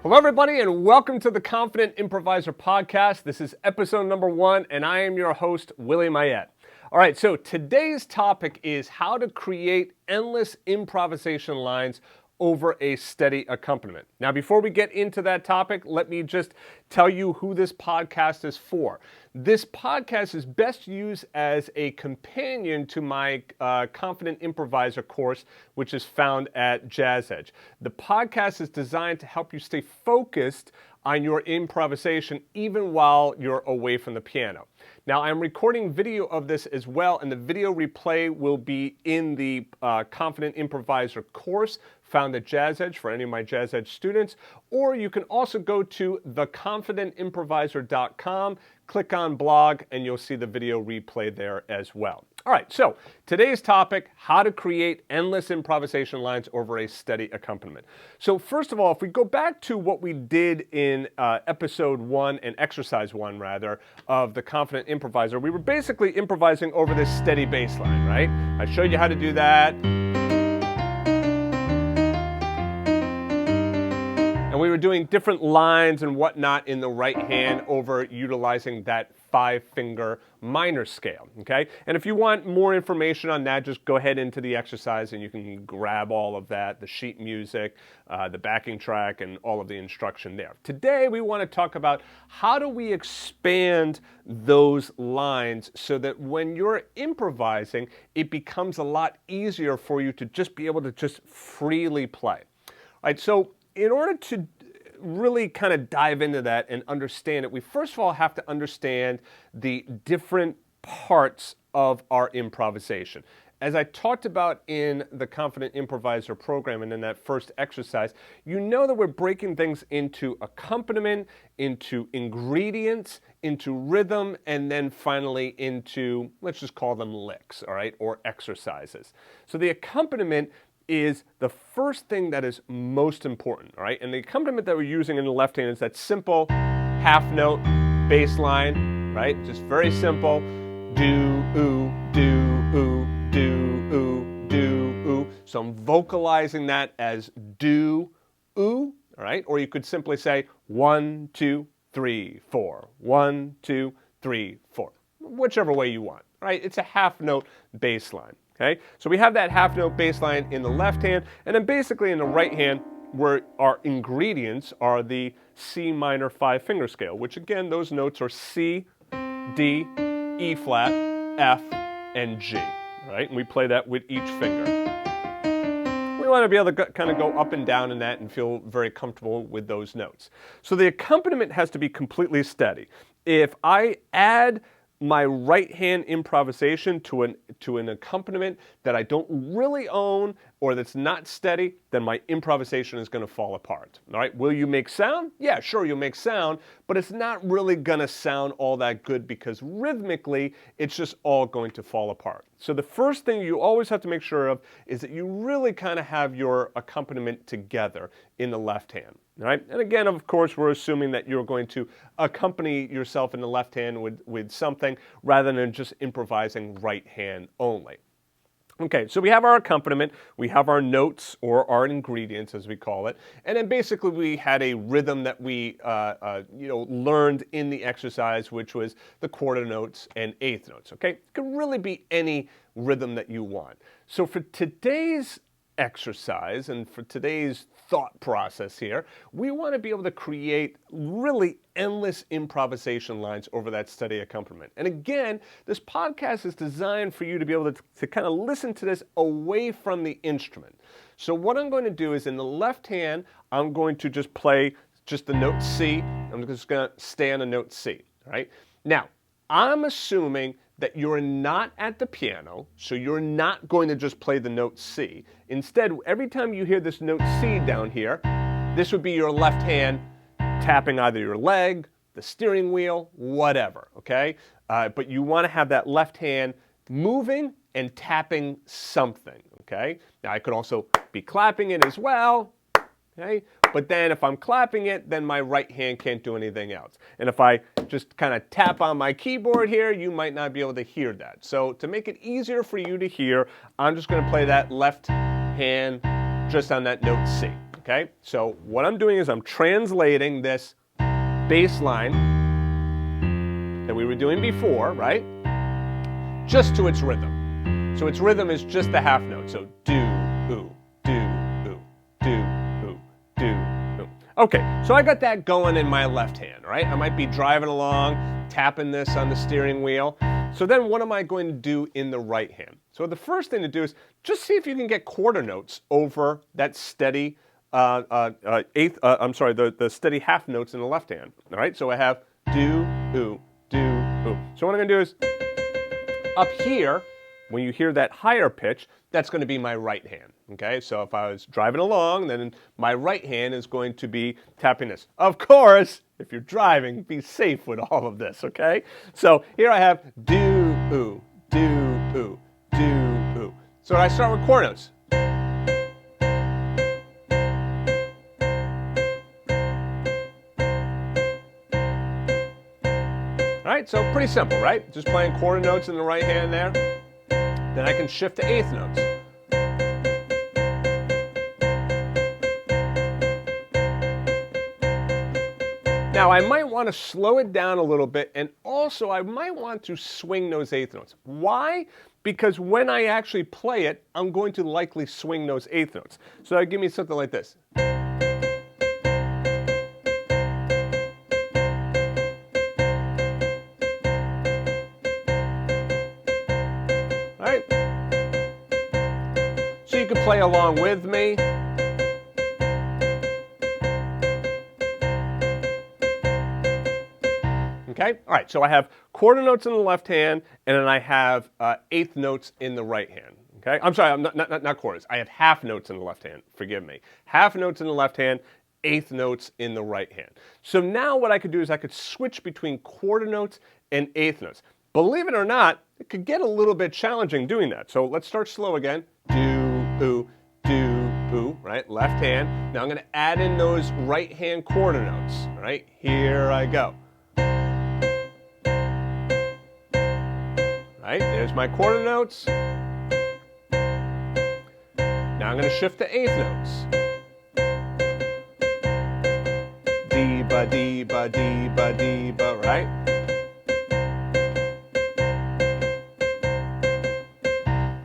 Hello, everybody, and welcome to the Confident Improviser Podcast. This is episode number 1, and I am your host, Willie Mayette. All right, so today's topic is how to create endless improvisation lines over a steady accompaniment. Now, before we get into that topic, let me just tell you who this podcast is for. This podcast is best used as a companion to my Confident Improviser course, which is found at JAZZEDGE. The podcast is designed to help you stay focused on your improvisation even while you're away from the piano. Now, I'm recording video of this as well, and the video replay will be in the Confident Improviser course found at JAZZEDGE for any of my JAZZEDGE students, or you can also go to theconfidentimproviser.com, click on blog, and you'll see the video replay there as well. All right, so today's topic, how to create endless improvisation lines over a steady accompaniment. So first of all, if we go back to what we did in episode 1 and exercise 1 rather of the Confident Improviser, we were basically improvising over this steady bass line, right? I showed you how to do that. And we were doing different lines and whatnot in the right hand over utilizing that 5-finger minor scale, okay? And if you want more information on that, just go ahead into the exercise and you can grab all of that, the sheet music, the backing track, and all of the instruction there. Today, we want to talk about how do we expand those lines so that when you're improvising, it becomes a lot easier for you to just be able to just freely play. All right, so in order to really kind of dive into that and understand it, we first of all have to understand the different parts of our improvisation. As I talked about in the Confident Improviser program and in that first exercise, you know that we're breaking things into accompaniment, into ingredients, into rhythm, and then finally into, let's just call them licks, all right, or exercises. So the accompaniment is the first thing that is most important, all right? And the accompaniment that we're using in the left hand is that simple half note bass line, right? Just very simple. Do, ooh, do, ooh, do, ooh, do, ooh. So I'm vocalizing that as do, ooh, all right? Or you could simply say 1, 2, 3, 4. 1, 2, 3, 4. Whichever way you want, right? It's a half note bass line. Okay, so we have that half note bass line in the left hand, and then basically in the right hand, where our ingredients are the C minor 5-finger scale, which again, those notes are C, D, E flat, F, and G. Right, and we play that with each finger. We want to be able to kind of go up and down in that and feel very comfortable with those notes. So the accompaniment has to be completely steady. If I add my right hand improvisation to an accompaniment that I don't really own or that's not steady, then my improvisation is going to fall apart. All right, will you make sound? Yeah, sure, you'll make sound, but it's not really going to sound all that good because rhythmically, it's just all going to fall apart. So the first thing you always have to make sure of is that you really kind of have your accompaniment together in the left hand. All right, and again, of course, we're assuming that you're going to accompany yourself in the left hand with something rather than just improvising right hand only. Okay, so we have our accompaniment, we have our notes or our ingredients as we call it, and then basically we had a rhythm that we learned in the exercise, which was the quarter notes and eighth notes. Okay, it could really be any rhythm that you want. So for today's exercise and for today's thought process here, we want to be able to create really endless improvisation lines over that steady accompaniment. And again, this podcast is designed for you to be able to kind of listen to this away from the instrument. So what I'm going to do is in the left hand, I'm going to just play just the note C. I'm just going to stay on the note C, right? Now, I'm assuming that you're not at the piano, so you're not going to just play the note C. Instead, every time you hear this note C down here, this would be your left hand tapping either your leg, the steering wheel, whatever, okay? But you want to have that left hand moving and tapping something, okay? Now, I could also be clapping it as well, okay? But then if I'm clapping it, then my right hand can't do anything else. And if I just kind of tap on my keyboard here, you might not be able to hear that. So to make it easier for you to hear, I'm just going to play that left hand just on that note C. okay? So what I'm doing is I'm translating this bass line that we were doing before, right? Just to its rhythm. So its rhythm is just the half note. So do, ooh, do, ooh, do, ooh, do, ooh. Okay, so I got that going in my left hand, right? I might be driving along, tapping this on the steering wheel. So then what am I going to do in the right hand? So the first thing to do is just see if you can get quarter notes over that steady the steady half notes in the left hand. All right, so I have do, ooh, do, ooh. So what I'm going to do is up here, when you hear that higher pitch, that's going to be my right hand. Okay, so if I was driving along, then my right hand is going to be tapping this. Of course, if you're driving, be safe with all of this, okay? So here I have do, ooh, do, ooh, do, ooh. So I start with quarter notes. All right, so pretty simple, right? Just playing quarter notes in the right hand there. Then I can shift to eighth notes. Now, I might want to slow it down a little bit, and also I might want to swing those eighth notes. Why? Because when I actually play it, I'm going to likely swing those eighth notes. So that'll give me something like this. All right? So you can play along with me. Okay, all right, so I have quarter notes in the left hand, and then I have eighth notes in the right hand. Okay, I'm sorry, I'm not quarters. I have half notes in the left hand, forgive me. Half notes in the left hand, eighth notes in the right hand. So now what I could do is I could switch between quarter notes and eighth notes. Believe it or not, it could get a little bit challenging doing that. So let's start slow again. Do, ooh, do, ooh, right, left hand. Now I'm gonna add in those right hand quarter notes, all right? Here I go. Right, there's my quarter notes. Now I'm going to shift to eighth notes. Dee-ba, dee-ba, dee-ba, dee-ba, right?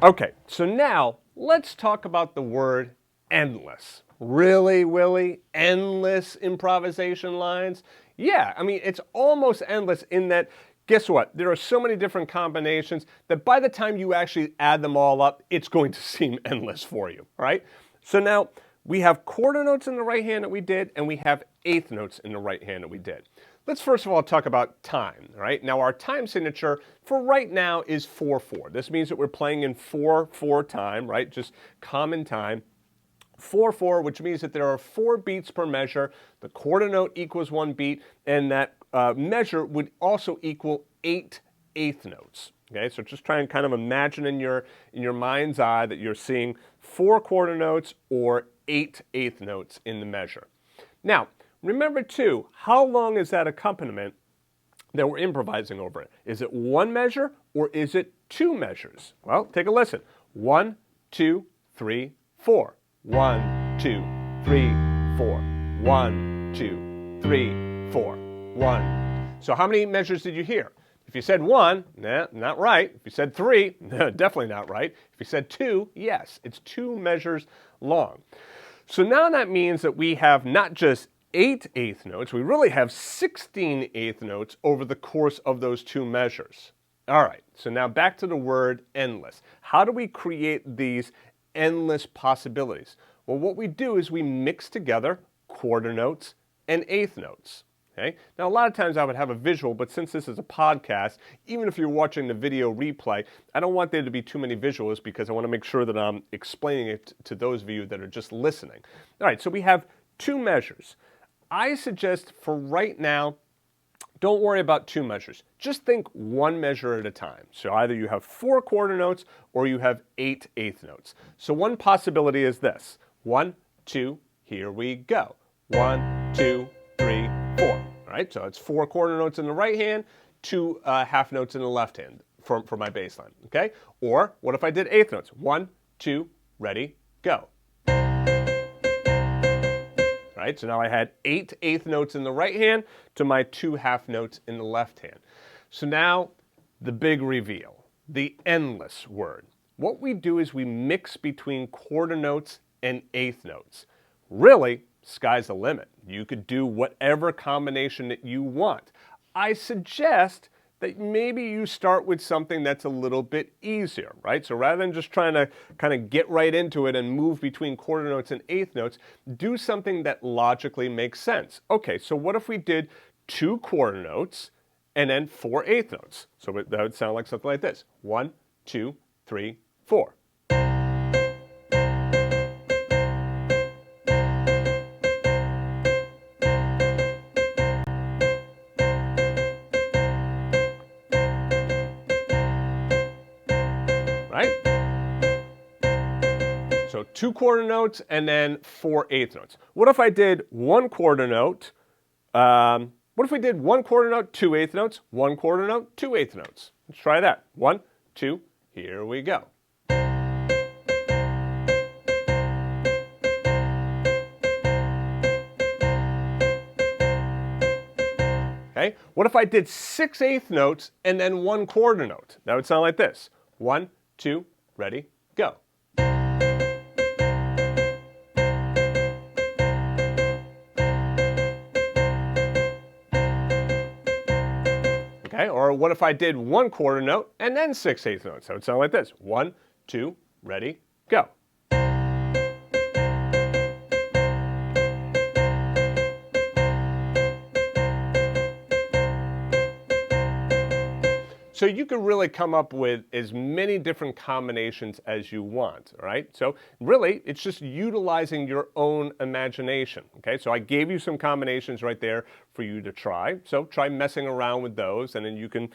Okay, so now let's talk about the word endless. Really, Willie? Endless improvisation lines? Yeah, I mean, it's almost endless in that, guess what? There are so many different combinations that by the time you actually add them all up, it's going to seem endless for you, right? So now we have quarter notes in the right hand that we did, and we have eighth notes in the right hand that we did. Let's first of all talk about time, right? Now our time signature for right now is 4/4. This means that we're playing in 4/4 time, right? Just common time. 4/4, which means that there are 4 beats per measure. The quarter note equals 1 beat, and that measure would also equal 8 eighth notes. Okay, so just try and kind of imagine in your mind's eye that you're seeing 4 quarter notes or 8 eighth notes in the measure. Now, remember too, how long is that accompaniment that we're improvising over it? Is it 1 measure or is it 2 measures? Well, take a listen. 1, 2, 3, 4. 1, 2, 3, 4. 1, 2, 3, 4. 1. So how many measures did you hear? If you said 1, nah, not right. If you said 3, definitely not right. If you said 2, yes, it's 2 measures long. So now that means that we have not just 8 eighth notes, we really have 16 eighth notes over the course of those 2 measures. All right, so now back to the word endless. How do we create these endless possibilities? Well, what we do is we mix together quarter notes and eighth notes. Okay? Now, a lot of times I would have a visual, but since this is a podcast, even if you're watching the video replay, I don't want there to be too many visuals because I want to make sure that I'm explaining it to those of you that are just listening. All right, so we have 2 measures. I suggest for right now, don't worry about 2 measures. Just think 1 measure at a time. So either you have 4 quarter notes or you have 8 eighth notes. So one possibility is this. 1, 2, here we go. 1, 2, 3, 4. All right, so it's 4 quarter notes in the right hand, 2 half notes in the left hand for my bass line, okay? Or what if I did eighth notes? 1, 2, ready, go. right? So now I had 8 eighth notes in the right hand to my 2 half notes in the left hand. So now the big reveal, the endless word. What we do is we mix between quarter notes and eighth notes. Really, sky's the limit. You could do whatever combination that you want. I suggest that maybe you start with something that's a little bit easier, right? So rather than just trying to kind of get right into it and move between quarter notes and eighth notes, do something that logically makes sense. Okay, so what if we did 2 quarter notes and then 4 eighth notes? So that would sound like something like this. 1, 2, 3, 4. Right? So 2 quarter notes and then 4 eighth notes. What if I did 1 quarter note? What if we did 1 quarter note, 2 eighth notes, 1 quarter note, 2 eighth notes? Let's try that. 1, 2, here we go. Okay, what if I did 6 eighth notes and then 1 quarter note? That would sound like this. 1, 2, ready, go. Okay, or what if I did 1 quarter note and then 6 eighth notes? That would sound like this. 1, 2, ready, go. So you can really come up with as many different combinations as you want, all right? So really, it's just utilizing your own imagination, okay? So I gave you some combinations right there for you to try. So try messing around with those, and then you can,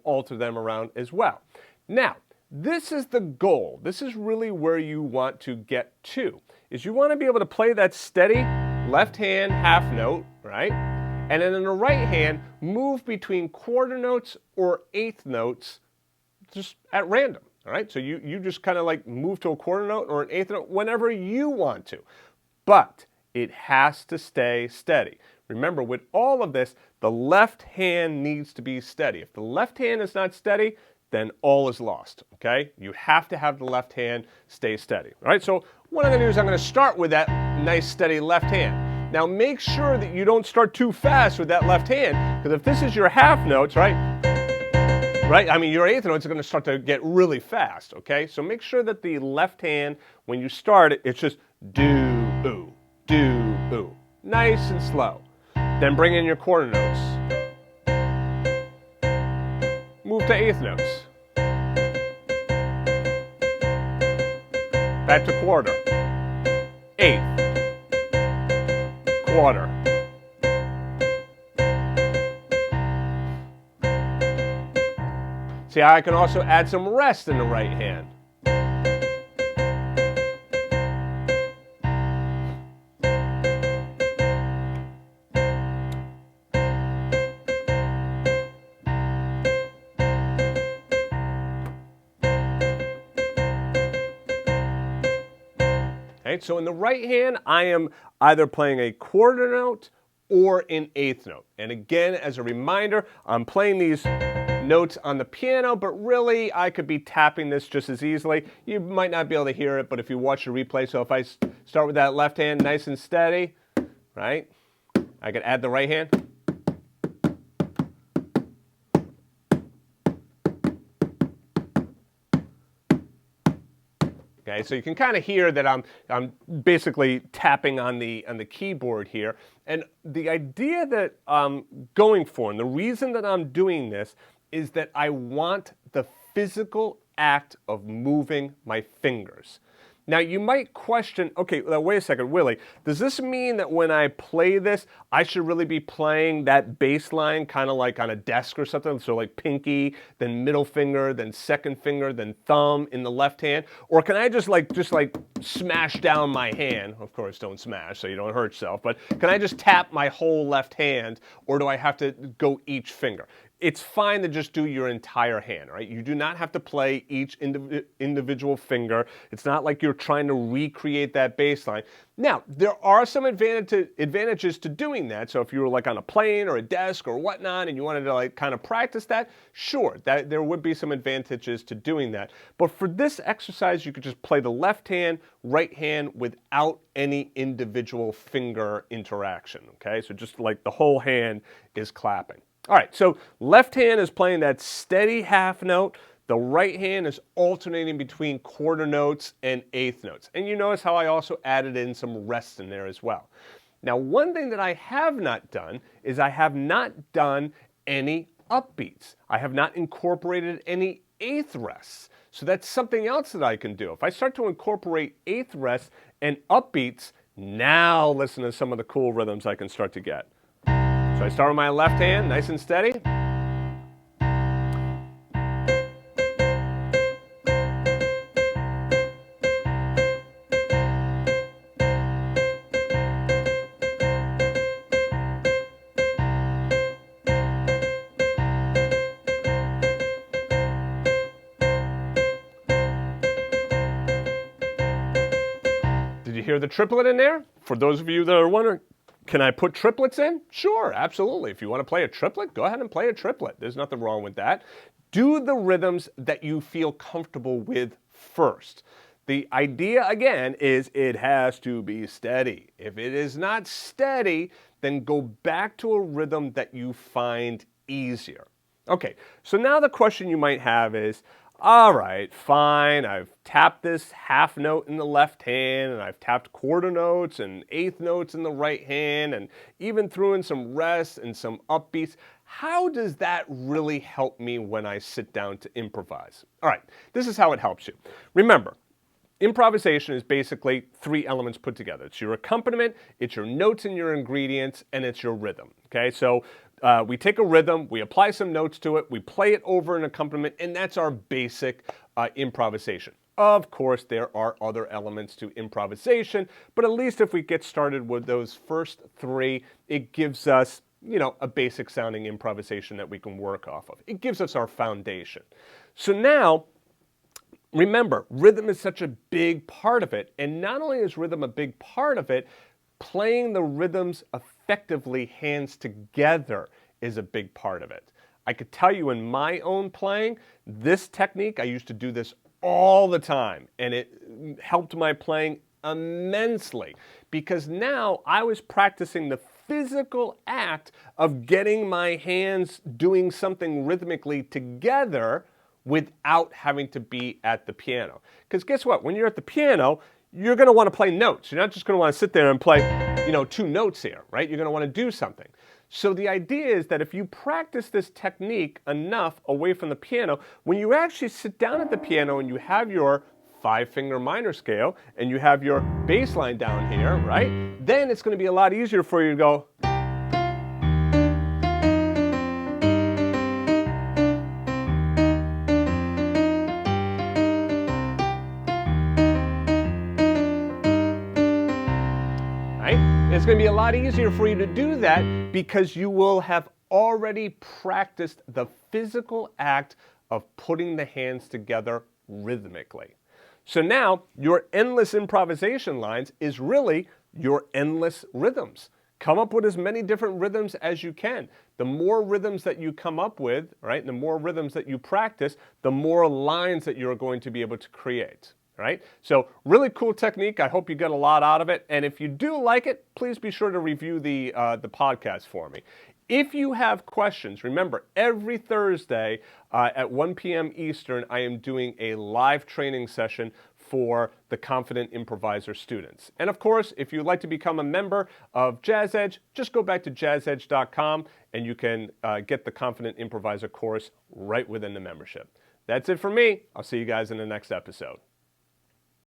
alter them around as well. Now, this is the goal. This is really where you want to get to, is you want to be able to play that steady left hand half note, right? And then in the right hand, move between quarter notes or eighth notes just at random, all right? So you just kind of like move to a quarter note or an eighth note whenever you want to. But it has to stay steady. Remember, with all of this, the left hand needs to be steady. If the left hand is not steady, then all is lost, okay? You have to have the left hand stay steady, all right? So what I'm gonna do is I'm gonna start with that nice steady left hand. Now make sure that you don't start too fast with that left hand, because if this is your half notes, right? I mean, your eighth notes are going to start to get really fast, okay? So make sure that the left hand, when you start it, it's just do, ooh, do, ooh. Nice and slow. Then bring in your quarter notes. Move to eighth notes. Back to quarter. Eighth. Quarter. See, I can also add some rest in the right hand. Okay, so in the right hand, I am either playing a quarter note or an eighth note. And again, as a reminder, I'm playing these notes on the piano, but really I could be tapping this just as easily. You might not be able to hear it, but if you watch the replay, so if I start with that left hand nice and steady, right? I could add the right hand. Okay, so you can kind of hear that I'm basically tapping on the keyboard here. And the idea that I'm going for, and the reason that I'm doing this, is that I want the physical act of moving my fingers. Now you might question, okay, wait a second, Willie, does this mean that when I play this, I should really be playing that bass line kind of like on a desk or something? So like pinky, then middle finger, then second finger, then thumb in the left hand? Or can I just like smash down my hand? Of course, don't smash so you don't hurt yourself, but can I just tap my whole left hand, or do I have to go each finger? it's fine to just do your entire hand, right? You do not have to play each individual finger. It's not like you're trying to recreate that bass line. Now, there are some advantages to doing that. So if you were like on a plane or a desk or whatnot and you wanted to like kind of practice that, sure, there would be some advantages to doing that. But for this exercise, you could just play the left hand, right hand without any individual finger interaction, okay? So just like the whole hand is clapping. All right, so left hand is playing that steady half note. The right hand is alternating between quarter notes and eighth notes. And you notice how I also added in some rest in there as well. Now, one thing that I have not done is I have not done any upbeats. I have not incorporated any eighth rests. So that's something else that I can do. If I start to incorporate eighth rests and upbeats, now listen to some of the cool rhythms I can start to get. So I start with my left hand, nice and steady. Did you hear the triplet in there? For those of you that are wondering, can I put triplets in? Sure, absolutely. If you want to play a triplet, go ahead and play a triplet. There's nothing wrong with that. Do the rhythms that you feel comfortable with first. The idea, again, is it has to be steady. If it is not steady, then go back to a rhythm that you find easier. Okay, so now the question you might have is, all right, fine, I've tapped this half note in the left hand, and I've tapped quarter notes and eighth notes in the right hand, and even threw in some rests and some upbeats. How does that really help me when I sit down to improvise? All right, this is how it helps you. Remember, improvisation is basically three elements put together. It's your accompaniment, it's your notes and your ingredients, and it's your rhythm, okay? So we take a rhythm, we apply some notes to it, we play it over an accompaniment, and that's our basic improvisation. Of course, there are other elements to improvisation, but at least if we get started with those first three, it gives us, you know, a basic sounding improvisation that we can work off of. It gives us our foundation. So now, remember, rhythm is such a big part of it, and not only is rhythm a big part of it, playing the rhythms effectively hands together is a big part of it. I could tell you in my own playing, this technique, I used to do this all the time, and it helped my playing immensely because now I was practicing the physical act of getting my hands doing something rhythmically together without having to be at the piano. Because guess what? When you're at the piano, you're going to want to play notes. You're not just going to want to sit there and play, you know, two notes here, right? You're going to want to do something. So the idea is that if you practice this technique enough away from the piano, when you actually sit down at the piano and you have your 5-finger minor scale and you have your bass line down here, right? Then it's going to be a lot easier for you to go. It's going to be a lot easier for you to do that because you will have already practiced the physical act of putting the hands together rhythmically. So now your endless improvisation lines is really your endless rhythms. Come up with as many different rhythms as you can. The more rhythms that you come up with, right, the more rhythms that you practice, the more lines that you're going to be able to create. Right? So really cool technique. I hope you get a lot out of it. And if you do like it, please be sure to review the podcast for me. If you have questions, remember, every Thursday at 1 p.m. Eastern, I am doing a live training session for the Confident Improviser students. And of course, if you'd like to become a member of JAZZEDGE, just go back to JAZZEDGE.com and you can get the Confident Improviser course right within the membership. That's it for me. I'll see you guys in the next episode.